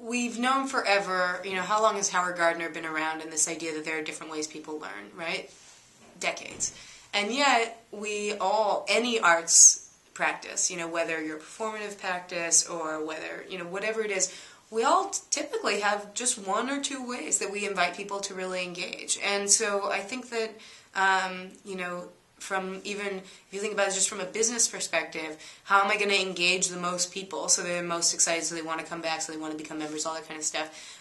we've known forever, how long has Howard Gardner been around, and this idea that there are different ways people learn, right? Decades. And yet, any arts practice, whether you're performative practice or whether, whatever it is, we all typically have just one or two ways that we invite people to really engage. And so I think that, from even, if you think about it just from a business perspective, how am I going to engage the most people so they're most excited, so they want to come back, so they want to become members, all that kind of stuff.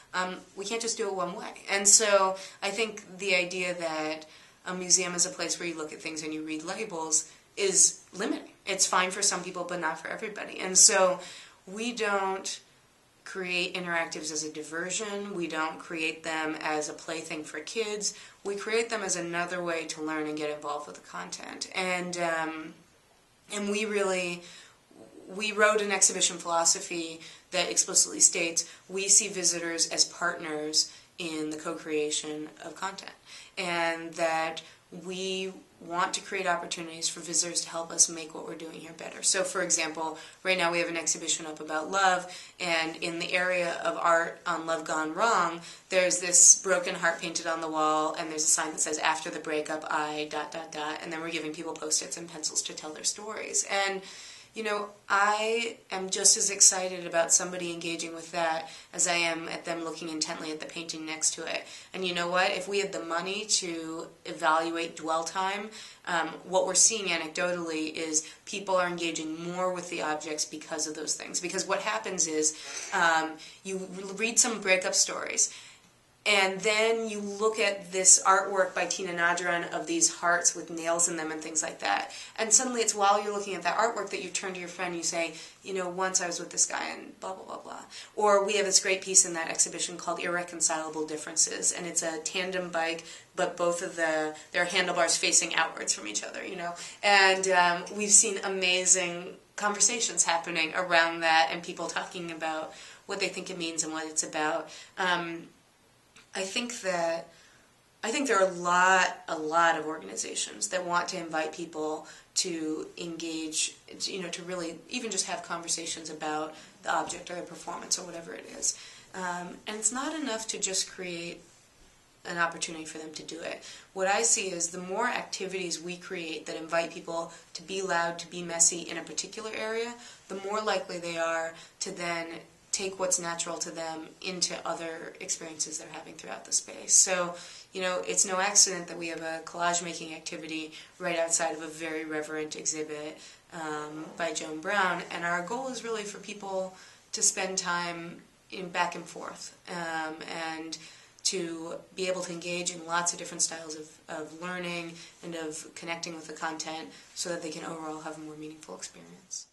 We can't just do it one way. And so I think the idea that a museum is a place where you look at things and you read labels is limiting. It's fine for some people, but not for everybody. And so we don't create interactives as a diversion. We don't create them as a plaything for kids. We create them as another way to learn and get involved with the content. And we wrote an exhibition philosophy that explicitly states we see visitors as partners in the co-creation of content, and that we want to create opportunities for visitors to help us make what we're doing here better. So, for example, right now we have an exhibition up about love, and in the area of art on Love Gone Wrong, there's this broken heart painted on the wall, and there's a sign that says, after the breakup, I... ... and then we're giving people Post-its and pencils to tell their stories. And I am just as excited about somebody engaging with that as I am at them looking intently at the painting next to it. And you know what? If we had the money to evaluate dwell time, what we're seeing anecdotally is people are engaging more with the objects because of those things. Because what happens is you read some breakup stories, and then you look at this artwork by Tina Nadran of these hearts with nails in them and things like that. And suddenly it's while you're looking at that artwork that you turn to your friend and you say, once I was with this guy and blah, blah, blah, blah. Or we have this great piece in that exhibition called Irreconcilable Differences. And it's a tandem bike, but both of their handlebars facing outwards from each other, And we've seen amazing conversations happening around that and people talking about what they think it means and what it's about. I think there are a lot of organizations that want to invite people to engage, to really even just have conversations about the object or the performance or whatever it is. And it's not enough to just create an opportunity for them to do it. What I see is the more activities we create that invite people to be loud, to be messy in a particular area, the more likely they are to then take what's natural to them into other experiences they're having throughout the space. So, it's no accident that we have a collage-making activity right outside of a very reverent exhibit by Joan Brown, and our goal is really for people to spend time back and forth and to be able to engage in lots of different styles of learning and of connecting with the content so that they can overall have a more meaningful experience.